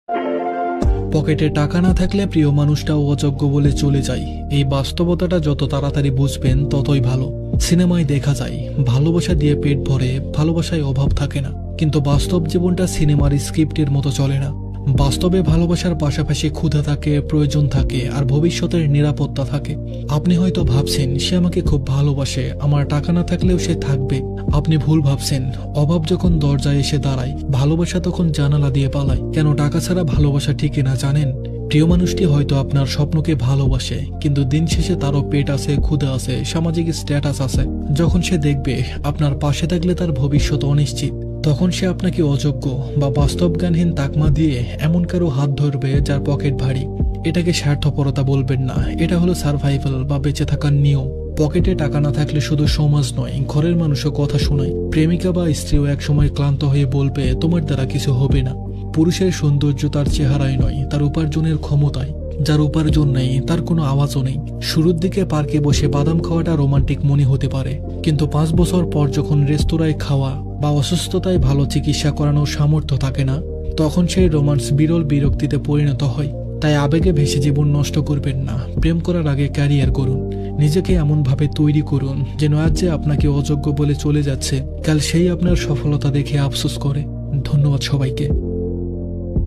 পকেটে টাকা না থাকলে প্রিয় মানুষটাও অযোগ্য বলে চলে যায়। এই বাস্তবতাটা যত তাড়াতাড়ি বুঝবেন ততই ভালো। সিনেমায় দেখা যায় ভালোবাসা দিয়ে পেট ভরে, ভালোবাসায় অভাব থাকে না, কিন্তু বাস্তব জীবনটা সিনেমার স্ক্রিপ্টের মতো চলে না। বাস্তবে ভালোবাসার পাশাপাশি ক্ষুধা থাকে, প্রয়োজন থাকে, আর ভবিষ্যতের নিরাপত্তা থাকে। আপনি হয়তো ভাবছেন সে আমাকে খুব ভালোবাসে, আমার টাকা না থাকলেও সে থাকবে। আপনি ভুল ভাবছেন। অভাব যখন দরজায় এসে দাঁড়ায়, ভালোবাসা তখন জানালা দিয়ে পালায়। কেন টাকা ছাড়া ভালোবাসা টিকে না জানেন? প্রিয় মানুষটি হয়তো আপনার স্বপ্নকে ভালোবাসে, কিন্তু দিন শেষে তারও পেট আছে, ক্ষুধা আছে, সামাজিক স্ট্যাটাস আছে। যখন সে দেখবে আপনার পাশে থাকলে তার ভবিষ্যৎ অনিশ্চিত, তখন সে আপনাকে অযোগ্য বা বাস্তবজ্ঞানহীন তাকমা দিয়ে এমন কারো হাত ধরবে যার পকেট ভারী। এটাকে স্বার্থপরতা বলবেন না, এটা হলো সার্ভাইভাল বা বেঁচে থাকার নিয়ম। পকেটে টাকা না থাকলে শুধু সমাজ নয়, ঘরের মানুষও কথা শোনায়। প্রেমিকা বা স্ত্রীও একসময় ক্লান্ত হয়ে বলবে তোমার দ্বারা কিছু হবে না। পুরুষের সৌন্দর্য তার চেহারায় নয়, তার উপার্জনের ক্ষমতায়। যার উপার্জন নেই তার কোনো আওয়াজও নেই। শুরুর দিকে পার্কে বসে বাদাম খাওয়াটা রোমান্টিক মনে হতে পারে, কিন্তু 5 বছর পর যখন রেস্তোরাঁয় খাওয়া বা অসুস্থতায় ভালো চিকিৎসা করানোর সামর্থ্য থাকে না, তখন সেই রোমান্স বিরল বিরক্তিতে পরিণত হয়। তাই আবেগে ভেসে জীবন নষ্ট করবেন না। প্রেম করার আগে ক্যারিয়ার করুন। নিজেকে এমনভাবে তৈরি করুন যেন আজ যে আপনাকে অযোগ্য বলে চলে যাচ্ছে, কাল সেই আপনার সফলতা দেখে আফসোস করে। ধন্যবাদ সবাইকে।